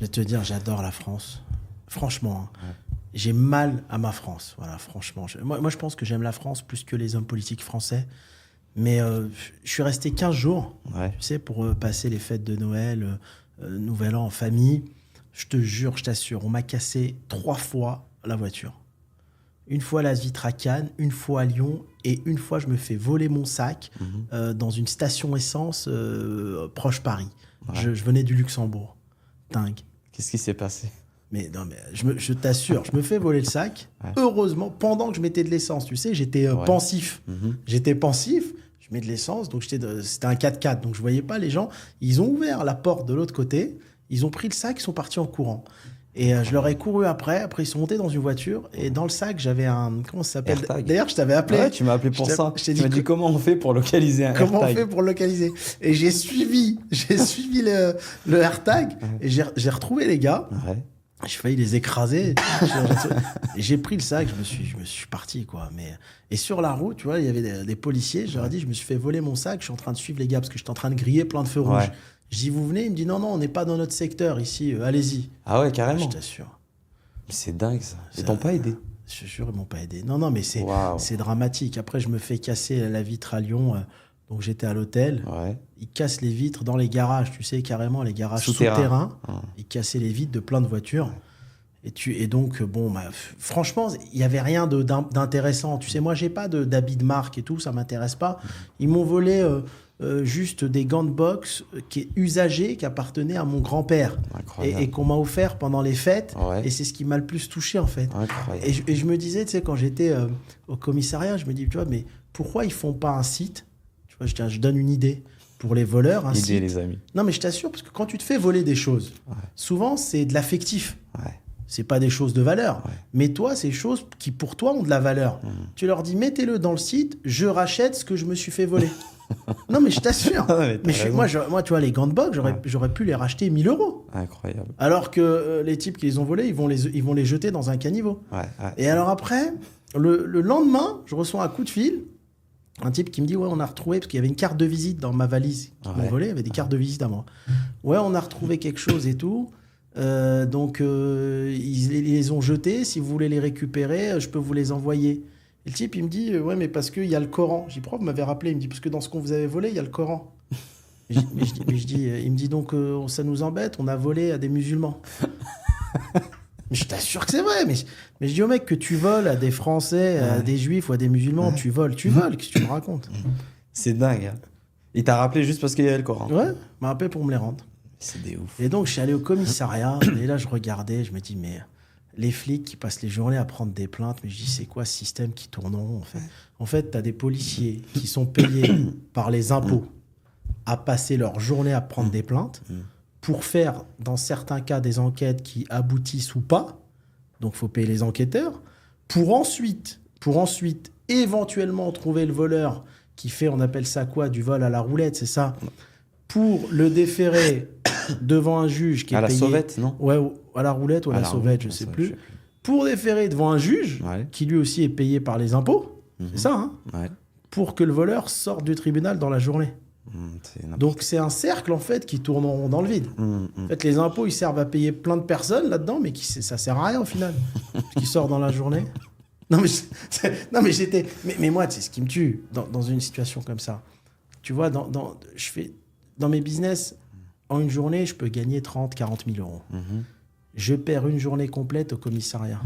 vais te dire, j'adore la France. Franchement, hein. J'ai mal à ma France. Voilà, franchement. Moi, je pense que j'aime la France plus que les hommes politiques français. Mais je suis resté 15 jours, tu sais, pour passer les fêtes de Noël, Nouvel An en famille. Je te jure, je t'assure, on m'a cassé 3 fois la voiture. Une fois la vitre à Cannes, une fois à Lyon, et une fois je me fais voler mon sac dans une station essence proche Paris. Je venais du Luxembourg. Dingue. Qu'est-ce qui s'est passé? Mais non, mais je t'assure, je me fais voler le sac. Heureusement, pendant que je mettais de l'essence, tu sais, j'étais pensif. J'étais pensif, je mets de l'essence, donc c'était un 4x4, donc je voyais pas les gens. Ils ont ouvert la porte de l'autre côté, ils ont pris le sac, ils sont partis en courant. Et je leur ai couru après ils sont montés dans une voiture, et dans le sac, j'avais un... Comment ça s'appelle? D'ailleurs, je t'avais appelé. Ouais, tu m'as appelé pour ça. Tu m'as dit comment on fait pour localiser un AirTag. Comment on fait pour localiser? Et j'ai suivi le AirTag, et j'ai retrouvé les gars. J'ai failli les écraser. J'ai pris le sac, je me suis parti, quoi. Et sur la route, tu vois, il y avait des policiers. Je leur ai dit, je me suis fait voler mon sac, je suis en train de suivre les gars parce que j'étais en train de griller plein de feux rouges. Je dis, vous venez? Il me dit, non, on n'est pas dans notre secteur ici, allez-y. Ah ouais, carrément. Je t'assure. C'est dingue, ça. Ils t'ont pas aidé? Je te jure, ils m'ont pas aidé. Non, mais c'est dramatique. Après, je me fais casser la vitre à Lyon. Donc, j'étais à l'hôtel. Ils cassent les vitres dans les garages, tu sais, carrément, les garages souterrains. Ils cassaient les vitres de plein de voitures. Et donc, bon, franchement, il n'y avait rien d'intéressant. Tu sais, moi, j'ai pas d'habits de marque et tout, ça m'intéresse pas. Ils m'ont volé juste des gants de boxe usagés qui appartenaient à mon grand-père et qu'on m'a offert pendant les fêtes. Et c'est ce qui m'a le plus touché, en fait. Et je me disais, tu sais, quand j'étais au commissariat, je me dis, tu vois, mais pourquoi ils font pas un site? Tu vois, je donne une idée. Pour les voleurs, un site. Les amis. Non, mais je t'assure, parce que quand tu te fais voler des choses, souvent, c'est de l'affectif. C'est pas des choses de valeur. Mais toi, c'est des choses qui, pour toi, ont de la valeur. Tu leur dis, mettez-le dans le site, je rachète ce que je me suis fait voler. Non, mais je t'assure. Moi, tu vois, les gants de boxe, j'aurais pu les racheter 1 000 €. Incroyable. Alors que les types qui les ont volés, ils vont les jeter dans un caniveau. Et alors après, le lendemain, je reçois un coup de fil. Un type qui me dit, on a retrouvé, parce qu'il y avait une carte de visite dans ma valise qu'ils m'ont volé, il y avait des cartes de visite à moi. On a retrouvé quelque chose et tout. Donc, ils les ont jetés. Si vous voulez les récupérer, je peux vous les envoyer. Et le type, il me dit, mais parce qu'il y a le Coran. Je dis, pourquoi vous m'avez rappelé? Il me dit, parce que dans ce qu'on vous avait volé, il y a le Coran. Il me dit, donc, ça nous embête, on a volé à des musulmans. Mais je t'assure que c'est vrai. Mais je dis au mec que tu voles à des Français, à des Juifs ou à des musulmans, tu voles. Qu'est-ce que tu me racontes? C'est dingue. Hein. Il t'a rappelé juste parce qu'il y avait le Coran. Ouais, il m'a rappelé pour me les rendre. C'est des ouf. Et donc, je suis allé au commissariat. Et là, je regardais, je me dis, mais les flics qui passent les journées à prendre des plaintes, mais je dis, c'est quoi ce système qui tourne en rond, en fait? En fait, tu as des policiers qui sont payés par les impôts à passer leur journée à prendre des plaintes. Pour faire, dans certains cas, des enquêtes qui aboutissent ou pas. Donc, il faut payer les enquêteurs. Pour ensuite, éventuellement, trouver le voleur qui fait, on appelle ça quoi, du vol à la roulette, c'est ça? Pour le déférer devant un juge qui est payé... À la sauvette, non? Ouais, à la roulette ou à la sauvette, je ne sais plus. Pour déférer devant un juge qui, lui aussi, est payé par les impôts. C'est ça, hein? Pour que le voleur sorte du tribunal dans la journée. Donc c'est un cercle en fait qui tourne en rond dans le vide. En fait, les impôts ils servent à payer plein de personnes là-dedans, mais ça sert à rien au final. Ce qui sort dans la journée. Mais moi, c'est ce qui me tue dans une situation comme ça. Tu vois, dans mes business, en une journée, je peux gagner 30, 40 000 €. Je perds une journée complète au commissariat.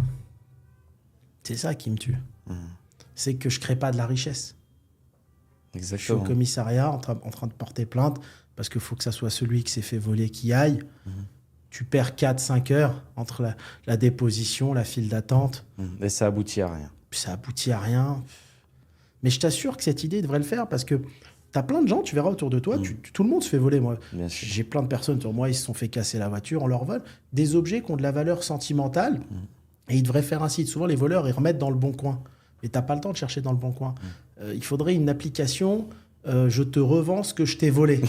C'est ça qui me tue. C'est que je crée pas de la richesse. Exactement. Je suis au commissariat en train de porter plainte parce qu'il faut que ça soit celui qui s'est fait voler qui aille. Tu perds 4-5 heures entre la déposition, la file d'attente. Et ça aboutit à rien. Ça aboutit à rien. Mais je t'assure que cette idée devrait le faire parce que tu as plein de gens, tu verras autour de toi, tout le monde se fait voler. Moi, j'ai plein de personnes sur moi, ils se sont fait casser la voiture, on leur vole des objets qui ont de la valeur sentimentale et ils devraient faire un site. Souvent, les voleurs, ils remettent dans le bon coin. Mais tu n'as pas le temps de chercher dans le bon coin. Il faudrait une application, je te revends ce que je t'ai volé.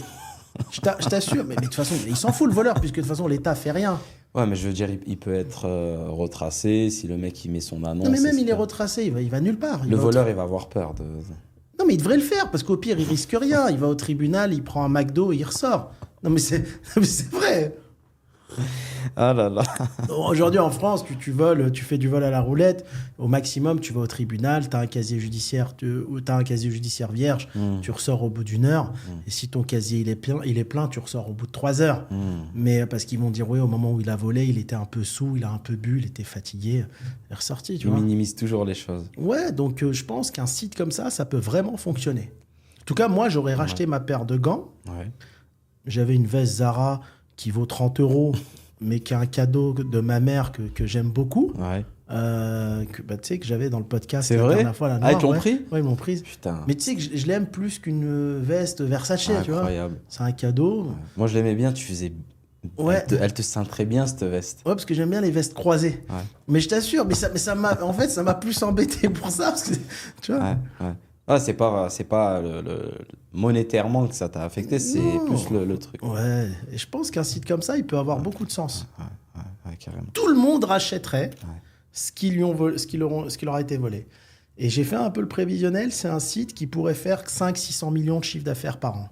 Je t'assure, mais de toute façon, il s'en fout le voleur, puisque de toute façon, l'État fait rien. Ouais, mais je veux dire, il peut être retracé si le mec il met son annonce. Non, mais même il est retracé, il va nulle part. Le voleur, il va avoir peur de... Non, mais il devrait le faire, parce qu'au pire, il risque rien. Il va au tribunal, il prend un McDo et il ressort. Non, mais c'est vrai. Ah là là. Aujourd'hui, en France, tu voles, tu fais du vol à la roulette. Au maximum, tu vas au tribunal, tu as un casier judiciaire, vierge, tu ressors au bout d'1 heure. Et si ton casier il est plein, tu ressors au bout de 3 heures. Mais parce qu'ils vont dire, oui, au moment où il a volé, il était un peu saoul, il a un peu bu, il était fatigué. Il est ressorti, tu vois. Ils minimisent toujours les choses. Ouais, donc je pense qu'un site comme ça peut vraiment fonctionner. En tout cas, moi, j'aurais racheté ma paire de gants. Ouais. J'avais une veste Zara qui vaut 30 €, mais qui est un cadeau de ma mère que j'aime beaucoup. Ouais. Tu sais, que j'avais dans le podcast C'est la vrai dernière fois. La Ah, noire, ils t'ont pris Ouais, ils m'ont prise. Putain. Mais tu sais que je l'aime plus qu'une veste Versace, tu vois. Incroyable. C'est un cadeau. Ouais, Moi, je l'aimais bien, tu faisais... Ouais. Elle te sent très bien, cette veste. parce que j'aime bien les vestes croisées. Ouais. Mais je t'assure, ça m'a, en fait, ça m'a plus embêté pour ça. Parce que, tu vois. Ouais. Ah, c'est pas monétairement que ça t'a affecté, c'est Non. plus le truc. Ouais, et je pense qu'un site comme ça, il peut avoir beaucoup de sens. Ouais, carrément. Tout le monde rachèterait ce qui leur a été volé. Et j'ai fait un peu le prévisionnel, c'est un site qui pourrait faire 500-600 millions de chiffre d'affaires par an.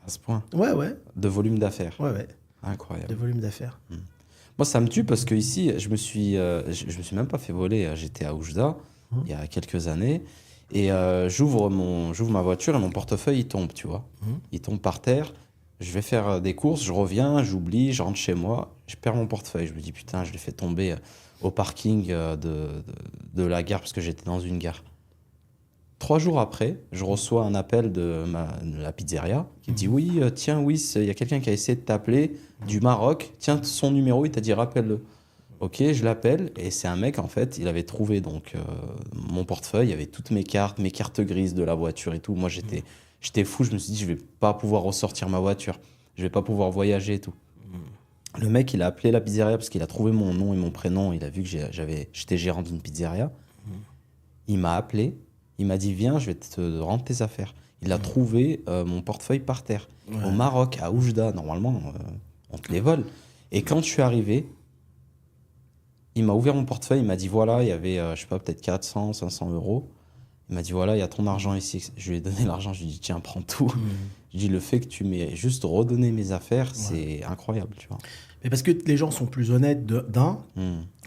À ce point. Ouais. De volume d'affaires. Ouais. Incroyable. De volume d'affaires. Moi, ça me tue parce que ici, je me suis même pas fait voler. J'étais à Oujda il y a quelques années et j'ouvre ma voiture et mon portefeuille il tombe, tu vois. Il tombe par terre. Je vais faire des courses, je reviens, j'oublie, je rentre chez moi, je perds mon portefeuille. Je me dis putain, je l'ai fait tomber au parking de la gare parce que j'étais dans une gare. 3 jours après, je reçois un appel de la pizzeria qui me dit oui, tiens, oui, il y a quelqu'un qui a essayé de t'appeler du Maroc. Tiens, son numéro, il t'a dit rappelle-le. Ok, je l'appelle et c'est un mec en fait, il avait trouvé donc mon portefeuille, il y avait toutes mes cartes grises de la voiture et tout. Moi j'étais fou, je me suis dit je vais pas pouvoir ressortir ma voiture, je vais pas pouvoir voyager et tout. Le mec, il a appelé la pizzeria parce qu'il a trouvé mon nom et mon prénom, il a vu que j'étais gérant d'une pizzeria. Il m'a appelé. Il m'a dit, viens, je vais te rendre tes affaires. Il a trouvé mon portefeuille par terre. Au Maroc, à Oujda, normalement, on te les vole. Et quand je suis arrivé, il m'a ouvert mon portefeuille. Il m'a dit, voilà, il y avait, je sais pas, peut-être 400, 500 euros. Il m'a dit, voilà, il y a ton argent ici. Je lui ai donné l'argent. Je lui ai dit, tiens, prends tout. Je lui ai dit, le fait que tu m'aies juste redonné mes affaires, c'est incroyable, tu vois. Mais parce que les gens sont plus honnêtes,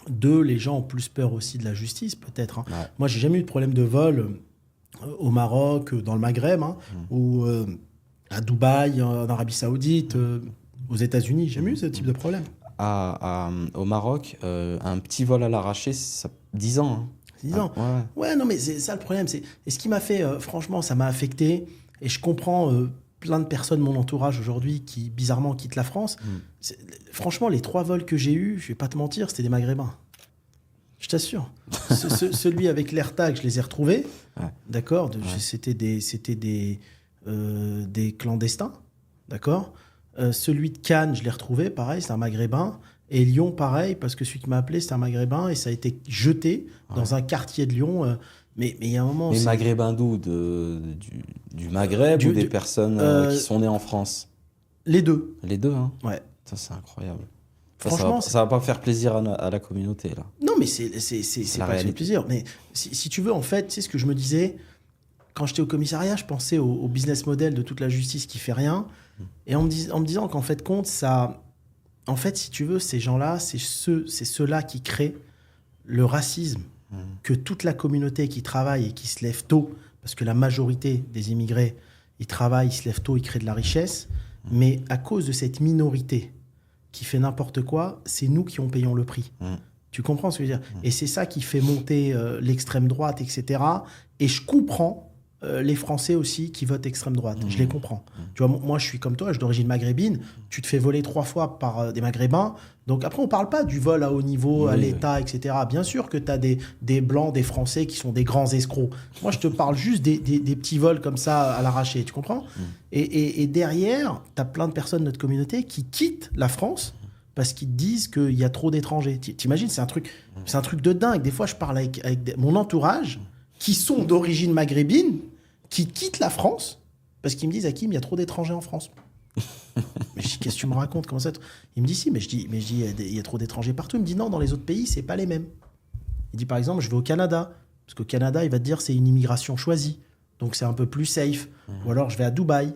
Deux, les gens ont plus peur aussi de la justice, peut-être. Ouais. Moi, j'ai jamais eu de problème de vol au Maroc, dans le Maghreb, ou à Dubaï, en Arabie Saoudite, aux États-Unis. J'ai jamais eu ce type de problème. Au Maroc, un petit vol à l'arraché, ça 10 ans. 10 ans. Ouais, non, mais c'est ça le problème. Et ce qui m'a fait, franchement, ça m'a affecté. Et je comprends plein de personnes de mon entourage aujourd'hui qui, bizarrement, quittent la France. Franchement, les 3 vols que j'ai eus, je vais pas te mentir, c'était des Maghrébins. Je t'assure. Celui avec l'AirTag, je les ai retrouvés. D'accord. C'était des clandestins. D'accord. Celui de Cannes, je l'ai retrouvé, pareil, c'est un Maghrébin. Et Lyon, pareil, parce que celui qui m'a appelé, c'est un Maghrébin et ça a été jeté dans un quartier de Lyon. Mais il y a un moment... Mais Maghrébins d'où du Maghreb ou des personnes qui sont nées en France? Les deux. Les deux, hein. Ouais. Ça, c'est incroyable. Franchement, ça va pas faire plaisir à la communauté, là. Non, mais c'est pas que c'est plaisir. Mais si tu veux, en fait, tu sais ce que je me disais, quand j'étais au commissariat, je pensais au business model de toute la justice qui fait rien. Et en me disant qu'en fait, compte, ça... En fait, si tu veux, ces gens-là, c'est ceux-là qui créent le racisme que toute la communauté qui travaille et qui se lève tôt, parce que la majorité des immigrés, ils travaillent, ils se lèvent tôt, ils créent de la richesse, mais à cause de cette minorité qui fait n'importe quoi, c'est nous qui en payons le prix. Tu comprends ce que je veux dire? Et c'est ça qui fait monter l'extrême droite, etc. Et je comprends les Français aussi qui votent extrême droite. Je les comprends. Tu vois, moi, je suis comme toi, je suis d'origine maghrébine. Tu te fais voler 3 fois par des Maghrébins. Donc après, on ne parle pas du vol à haut niveau, à l'État, etc. Bien sûr que tu as des Blancs, des Français qui sont des grands escrocs. Moi, je te parle juste des petits vols comme ça à l'arraché. Tu comprends? Et derrière, tu as plein de personnes de notre communauté qui quittent la France parce qu'ils te disent qu'il y a trop d'étrangers. T'imagines, c'est un truc de dingue. Des fois, je parle avec mon entourage qui sont d'origine maghrébine, qui quittent la France, parce qu'ils me disent, Hakim, il y a trop d'étrangers en France. Mais je dis, qu'est-ce que tu me racontes? Comment ça? Il me dit, si, mais je dis, il y a trop d'étrangers partout. Il me dit, non, dans les autres pays, c'est pas les mêmes. Il dit, par exemple, je vais au Canada, parce qu'au Canada, il va te dire, c'est une immigration choisie, donc c'est un peu plus safe. Ou alors, je vais à Dubaï.